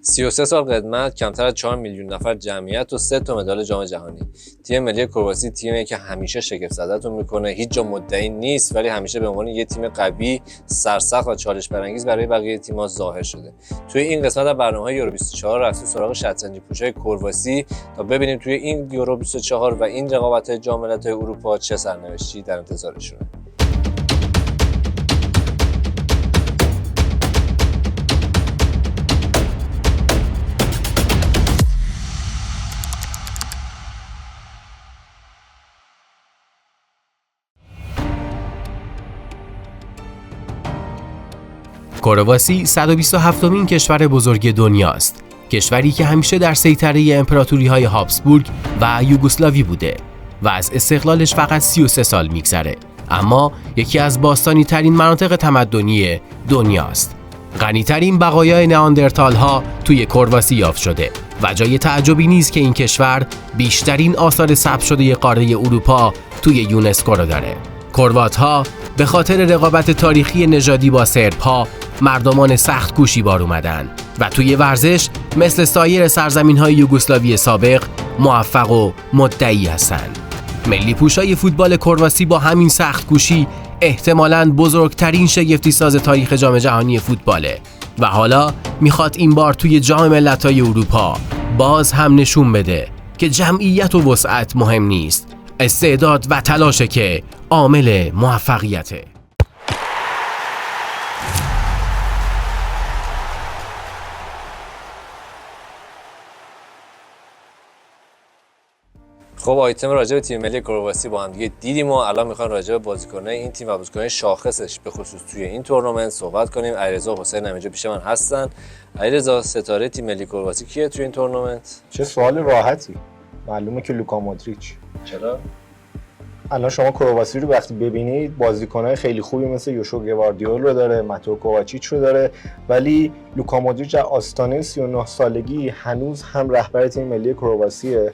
33 سال قدمت، کمتر از 4 میلیون نفر جمعیت و 3 تا مدال جام جهانی. تیم ملی کرواسی تیمیه که همیشه شگفت زدتون میکنه، هیچ جا مدعی نیست ولی همیشه به عنوان یه تیم قوی، سرسخت و چالش برانگیز برای بقیه تیم‌ها ظاهر شده. توی این قسمت از برنامه‌های یورو 24 رفتیم سراغ شطرنجی پوشای کرواسی تا ببینیم توی این یورو 24 و این رقابت‌های جام ملت‌های اروپا چه سرنوشتی در انتظارشونه. کرواسی 127مین کشور بزرگ دنیاست. کشوری که همیشه در سیطره امپراتوری‌های هابسبورگ و یوگسلاوی بوده و از استقلالش فقط 33 سال میگذره. اما یکی از باستانی‌ترین مناطق تمدنی دنیاست. غنی‌ترین بقایای نئاندرتال‌ها توی کرواسی یافت شده و جای تعجبی نیست که این کشور بیشترین آثار ثبت شده قاره اروپا توی یونسکو رو داره. کروات‌ها به خاطر رقابت تاریخی نژادی با سرب‌ها مردمان سخت کوشی بار اومدن و توی ورزش مثل سایر سرزمین‌های یوگسلاوی سابق موفق و مدعی هستن. ملی پوشای فوتبال کرواسی با همین سخت کوشی احتمالاً بزرگترین شگفتی ساز تاریخ جام جهانی فوتباله و حالا میخواد این بار توی جام ملت‌های اروپا باز هم نشون بده که جمعیت و وسعت مهم نیست، استعداد و تلاشه که عامل موفقیته. خب آیتم راجع به تیم ملی کرواسی با هم دیگه دیدیم و الان میخوایم راجع به بازیکن‌های این تیم و بازیکن‌های شاخصش به خصوص توی این تورنمنت صحبت کنیم. علیرضا و حسین اینجا پیش من هستن. علیرضا، ستاره تیم ملی کرواسی کیه توی این تورنمنت؟ چه سوال راحتی. معلومه که لوکا مودریچ. چرا؟ الان شما کرواسی رو وقتی ببینید بازیکن‌های خیلی خوبی مثل یوشو گواردیول رو داره، ماتئو کوواچیچ رو داره، ولی لوکا مودریچ از آستانه 39 سالگی هنوز هم رهبر تیم ملی کرواسیه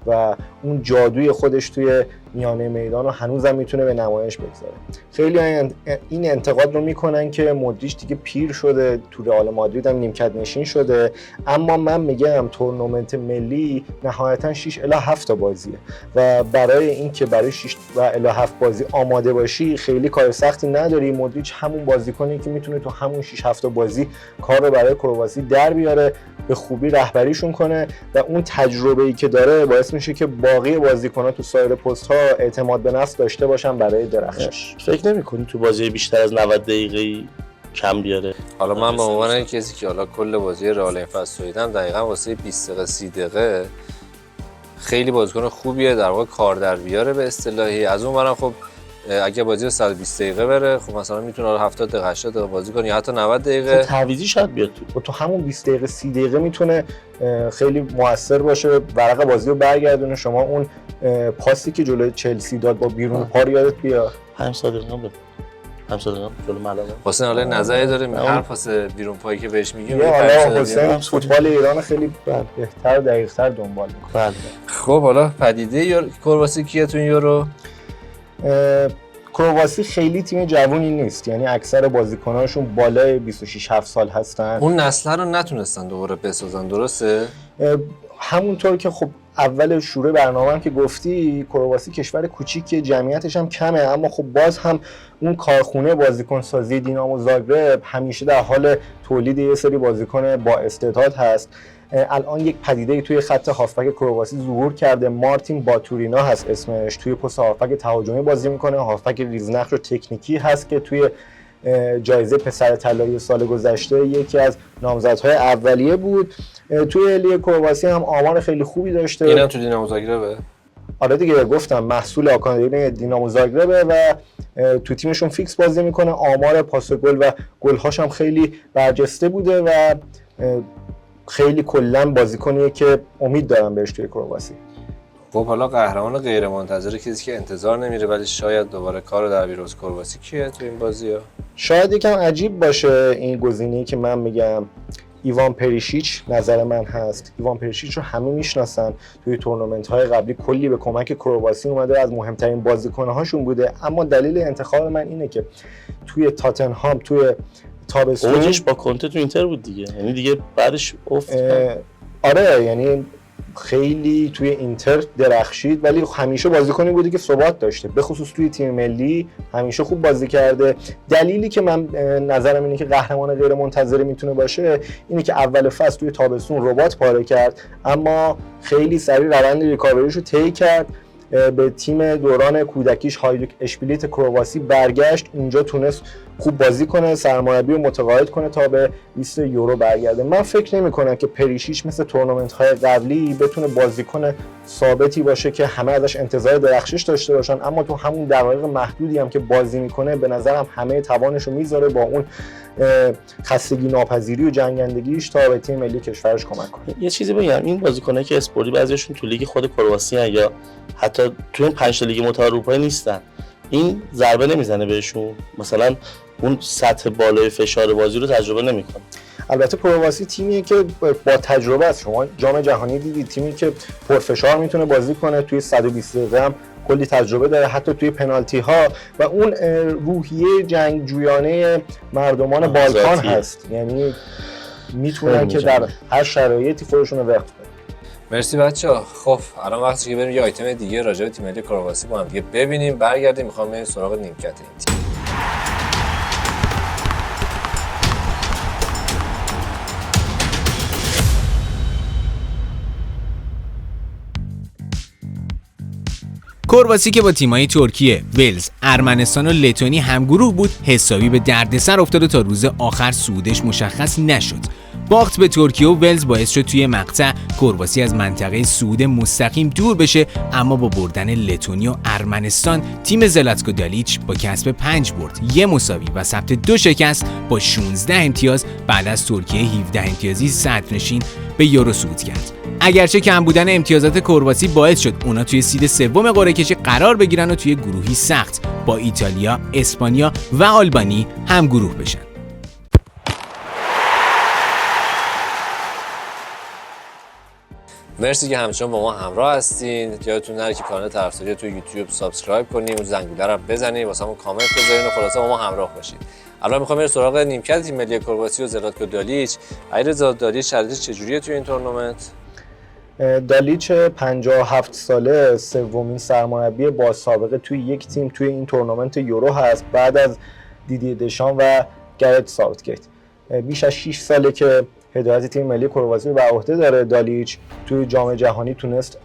و اون جادوی خودش توی میانه میدان رو هنوزم میتونه به نمایش بگذاره. خیلی این انتقاد رو میکنن که مودریچ دیگه پیر شده، تو رئال مادرید هم نیمکت نشین شده، اما من میگم تورنمنت ملی نهایتا 6 الی 7 تا بازیه و برای اینکه برای 6 الی 7 بازی آماده باشی خیلی کار سختی نداری. مودریچ همون بازیکنی که میتونه تو همون 6 7 بازی کار رو برای کرواسی در بیاره، به خوبی رهبریشون کنه و اون تجربه‌ای که داره باعث میشه که باقی بازیکن‌ها تو سایر پست‌ها اعتماد به نفس داشته باشن برای درخشش. فکر نمی‌کنی تو بازی بیشتر از 90 دقیقه کم بیاره؟ حالا من به عنوان کسی که حالا کل بازی رئال این فصل دیدم، دقیقاً واسه 20 دقیقه 30 دقیقه خیلی بازیکن خوبیه، در واقع کار در بیاره به اصطلاحی. از اون برم خب اگه بازی 120 دقیقه بره، خب مثلا میتونه 70 دقیقه 80 دقیقه بازی کنه یا حتی 90 دقیقه. تعویضی شاید بیاد تو همون 20 دقیقه 30 دقیقه میتونه خیلی موثر باشه، ورق بازی رو برگردونه. شما اون پاسی که جلوی چلسی داد با بیرون پا رو یادت بیاد؟ 5 دقیقه بود. 5 دقیقه جلو ملعب. حسین حالا نظری داره هر پاس بیرون پایی که بهش میگیم؟ حالا حسین فوتبال ایران خیلی بهتر و دقیق‌تر دنبال می‌کنه. بله. خب حالا پدیده کرواسی کیه تو این یورو؟ کرواسی خیلی تیم جوونی نیست، یعنی اکثر بازیکناشون بالای 26 7 سال هستن. اون نسل رو نتونستن دوباره بسازن، درسته؟ همونطور که خب اول شروع برنامه هم که گفتی، کرواسی کشور کوچیکه، جمعیتش هم کمه، اما خب باز هم اون کارخونه بازیکن سازی دینامو زاگرب همیشه در حال تولید یه سری بازیکن با استعداد هست. الان یک پدیده توی خط هافبک کرواسی ظهور کرده، مارتین باتورینا هست اسمش، توی پست هافبک تهاجمی بازی میکنه، هافبک ریزنقش و تکنیکی هست که توی جایزه پسر طلایی سال گذشته یکی از نامزدهای اولیه بود. توی لیگ کرواسی هم آمار خیلی خوبی داشته. اینم تو دینامو زاگربه؟ آره دیگه، گفتم محصول آکادمی دینامو زاگربه و تو تیمشون فیکس بازی میکنه. آمار پاس گل و گل‌هاش هم خیلی برجسته بوده و خیلی کلا بازیکنیه که امید دارم بهش توی کرواسی. خب حالا قهرمان غیر منتظره، کسی که انتظار نمیره ولی شاید دوباره کارو در بیروز کرواسی کیه تو این بازی‌ها؟ شاید یکم عجیب باشه این گزینه‌ای که من میگم، ایوان پریشیچ نظر من هست. ایوان پریشیچ رو همه میشناسن، توی تورنمنت‌های قبلی کلی به کمک کرواسی اومده، از مهمترین بازیکن‌هاشون بوده، اما دلیل انتخاب من اینه که توی تاتنهام، توی تابستون اوجش با کنته تو اینتر بود دیگه، یعنی دیگه بعدش افت. آره یعنی خیلی توی اینتر درخشید، ولی همیشه بازیکنی بوده که ثبات داشته، به خصوص توی تیم ملی همیشه خوب بازی کرده. دلیلی که من نظرم اینه که قهرمان غیر منتظره میتونه باشه اینه که اول فصل توی تابستون رباط پاره کرد، اما خیلی سریع روند ریکاوریش رو طی کرد، به تیم دوران کودکیش هایدوک اشپیلیت کرواسی برگشت، اونجا تونست خوب بازی کنه، سرمربی رو متقاعد کنه تا به لیست یورو برگرده. من فکر نمی‌کنم که پریشیچ مثل تورنمنت‌های قبلی بتونه بازیکن ثابتی باشه که همه ازش انتظار درخشش داشته باشن، اما تو همون دقایق محدودی هم که بازی میکنه به نظرم همه توانش رو میذاره با اون خستگی ناپذیری و جنگندگیش تا به تیم ملی کشورش کمک کنه. یه چیزی بگم، این بازیکنایی که اسپوری بعضیشون تو لیگ خود کرواسی ان یا حتی تو این 5 تا لیگ متعال اروپایی نیستن، این ضربه نمیزنه بهشون، مثلا اون سطح بالای فشار بازی رو تجربه نمیکنه. البته کرواسی تیمیه که با تجربه است، شما جام جهانی دیدید، تیمی که پرفشار میتونه بازی کنه، توی 120 دقیقه هم کلی تجربه داره، حتی توی پنالتی ها، و اون روحیه جنگجویانه مردمان بالکان هست، یعنی میتونن که در هر شرایطی خودشون رو وقف کنن. مرسی بچه‌ها. خب الان وقتی که بریم یه آیتم دیگه راجع به تیم ملی کرواسی با هم دیگه ببینیم، برگردیم میخوام بریم سراغ نیمکت این تیم. کرواسی که با تیم‌های ترکیه، ولز، ارمنستان و لتونی همگروه بود، حسابی به دردسر افتاد و تا روز آخر صعودش مشخص نشد. باخت به ترکیه و ولز باعث شد توی مقطع کرواسی از منطقه صعود مستقیم دور بشه، اما با بردن لتونی و ارمنستان تیم زلاتکو دالیچ با کسب 5 برد، 1 مساوی و ثبت 2 شکست با 16 امتیاز بعد از ترکیه 17 امتیازی صدرنشین به یورو صعود کرد. اگرچه کم بودن امتیازات کرواسی باعث شد اونا توی سید سوم قرعه کشی قرار بگیرن و توی گروهی سخت با ایتالیا، اسپانیا و آلبانی هم گروه بشن. مرسی که همچنان با ما همراه هستین. یادتون نره که کانال طرفداری تو یوتیوب سابسکرایب کنین و زنگوله رو بزنین، واسمون کامنت بذارین و خلاصه با ما همراه باشین. الان میخوام بریم سراغ نیمکت تیم ملی کرواسی و زلاتکو دالیچ. علیرضا، دالیچ شرایطش چجوریه توی این تورنمنت؟ دالیچ 57 ساله سومین سرمربی با سابقه توی یک تیم توی این تورنمنت یورو هست بعد از دیدی دشان و گرت ساوتگیت. بیش از 6 ساله که هدایت تیم ملی کرواسی رو بر عهده داره. دالیچ توی جام جهانی تونست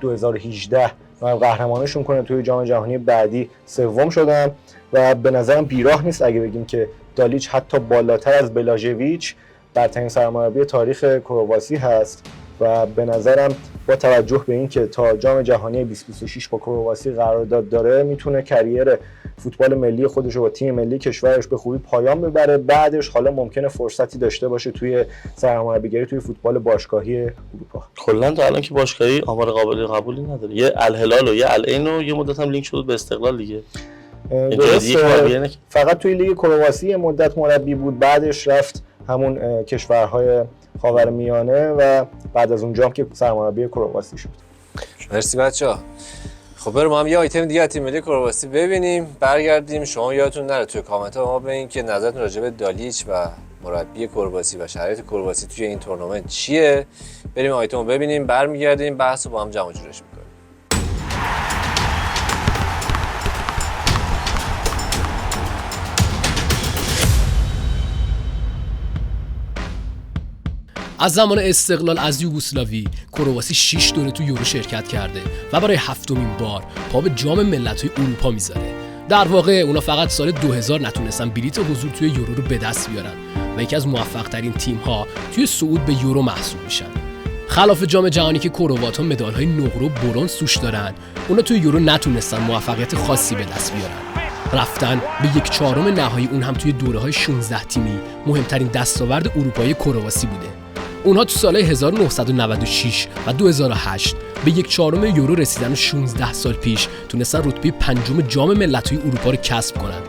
2018 قهرمانشون کنه، توی جام جهانی بعدی سوم شدن و به نظرم بیراه نیست اگه بگیم که دالیچ حتی بالاتر از بلاژویچ برترین سرمربی تاریخ کرواسی هست و به نظرم با توجه به این که تا جام جهانی 2026 با کرواسی قرارداد داره میتونه کریر فوتبال ملی خودش رو با تیم ملی کشورش به خوبی پایان ببره. بعدش حالا ممکنه فرصتی داشته باشه توی سرمربیگری توی فوتبال باشگاهی اروپا. کلا تا الان که باشگاهی آمار قابل قبولی نداره، یه الهلال و یه العین و یه مدت هم لینک شد به استقلال دیگه. فقط توی لیگ کرواسی مدت مربی بود، بعدش رفت همون کشورهای خاورمیانه و بعد از اونجا هم که سرمربی کرواسی شد. مرسی بچه‌ها. خب بریم ما هم یه آیتم دیگه از تیم ملی کرواسی ببینیم، برگردیم. شما یادتون نره توی کامنت ها ما ببینید که نظرتون راجع به دالیچ و مربی کرواسی و شرایط کرواسی توی این تورنمنت چیه. بریم آیتم رو ببینیم، برمیگردیم بحث رو با هم جمع جورش می‌کنیم. از زمان استقلال از یوگسلاوی کرواسی 6 دوره تو یورو شرکت کرده و برای 7مین بار پا به جام ملت‌های اروپا میذاره. در واقع اونا فقط سال 2000 نتونستن بلیت حضور توی یورو رو به دست بیارن و یکی از موفق‌ترین تیم‌ها توی صعود به یورو محسوب میشن. خلاف جام جهانی که کروات‌ها مدال‌های نقره و برنز توش دارن، اونا توی یورو نتونستن موفقیت خاصی به دست بیارن. رفتن به 1/4 نهایی، اون هم توی دوره‌های 16 تیمی، مهمترین دستاورد اروپایی کرواسی بوده. اونها تو سالهای 1996 و 2008 به 1/4 یورو رسیدن و 16 سال پیش تونستن رتبه 5 جام ملت‌های اروپا رو کسب کنن.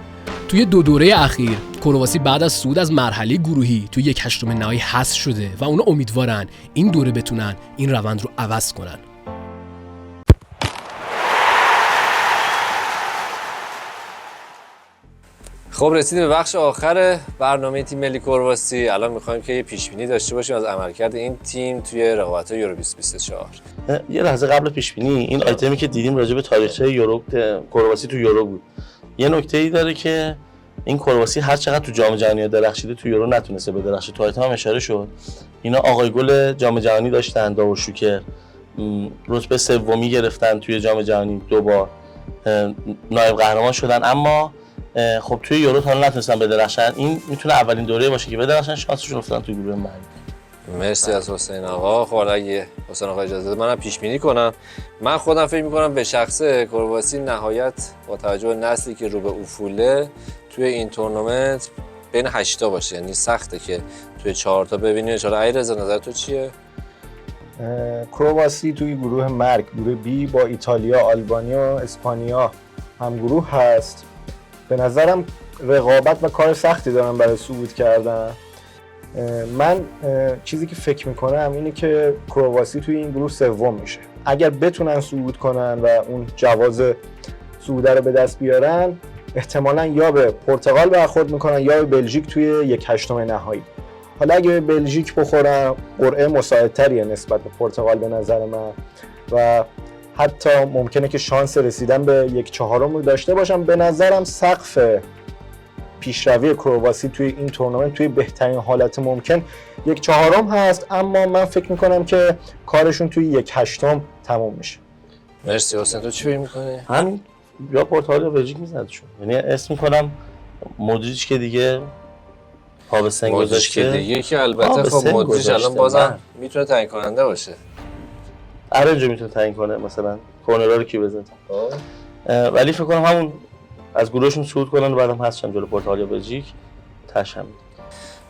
توی 2 دوره اخیر کرواسی بعد از صعود از مرحله گروهی توی 1/8 نهایی حذف شده و اونا امیدوارن این دوره بتونن این روند رو عوض کنن. خب رسیدیم به بخش آخر برنامه تیم ملی کرواسی. الان می‌خوایم که یه پیش‌بینی داشته باشیم از عملکرد این تیم توی رقابت‌های یورو 2024. یه لحظه قبل پیش‌بینی، این آیتمی که دیدیم راجع به تاریخچه یورو کرواسی تو یورو بود. یه نکته‌ای داره که این کرواسی هر چقدر تو جام جهانی درخشیده تو یورو نتونسته بدرخشه. تو آیتم هم اشاره شد. اینا آقای گل جام جهانی داشتن، داور شوکر، رتبه سومی گرفتن توی جام جهانی 2 بار، نایب قهرمان شدن، اما خب توی یورو تا نتونستن بدرخشن. این میتونه اولین دوره باشه که بدرخشن، شانسشون افتادن تو گروه مرگ. مرسی از حسین آقا. خب اگه حسین آقا اجازه بده منم پیش بینی کنم. من خودم فکر می‌کنم به شخصه کرواسی نهایت با توجه به نسلی که رو به افوله توی این تورنمنت بین 8 تا باشه، یعنی سخته که توی 4 تا ببینیم. ان شاءالله. علیرضا نظر تو چیه؟ کرواسی توی گروه مرگ، گروه بی، با ایتالیا، آلبانیا و اسپانیا هم گروه هست. به نظرم رقابت و کار سختی دارن برای صعود کردن. من چیزی که فکر میکنم اینه که کرواسی توی این گروه سوم میشه. اگر بتونن صعود کنن و اون جواز صعود رو به دست بیارن، احتمالاً یا به پرتغال برخورد میکنن یا به بلژیک توی 1/8 نهایی. حالا اگه به بلژیک بخورن، قرعه مساعدتریه نسبت به پرتغال به نظر من و حتی ممکنه که شانس رسیدن به 1/4 رو داشته باشم. به نظرم سقف پیشروی کرواسی توی این تورنمنت توی بهترین حالت ممکن 1/4 هست، اما من فکر میکنم که کارشون توی 1/8 تموم میشه. مرسی. حسین تو چی فکر می‌کنی؟ همین یا پرتغال یا بلژیک میزنشون. یعنی اسم میکنم مودریچ که دیگه پا به سن گذاشته. که دیگه که البته خب مودریچ الان بازم میتونه تعیین کننده باشه. آرنجو میتونه تعیین کنه، مثلا کورنرا رو کی بزنه. ولی فکر کنم همون از گروهشون صعود کنن و بعدم هستن جلو پرتغال یا بلژیک تشم.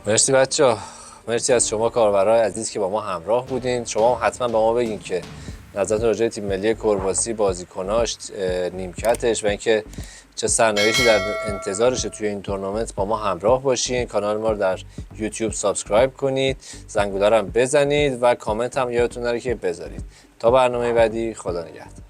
مرسی بچه‌ها. مرسی از شما کاربرای عزیز که با ما همراه بودین. شما هم حتما به ما بگین که نظرتون راجع به تیم ملی کرواسی، بازیکناش، نیمکتش و اینکه چه سرنوشتی در انتظارشه توی این تورنمنت با ما همراه باشین. کانال ما رو در یوتیوب سابسکرایب کنید، زنگوله رو هم بزنید و کامنت هم یادتون نره که بذارید. تا برنامه بعدی، خدا نگهدار.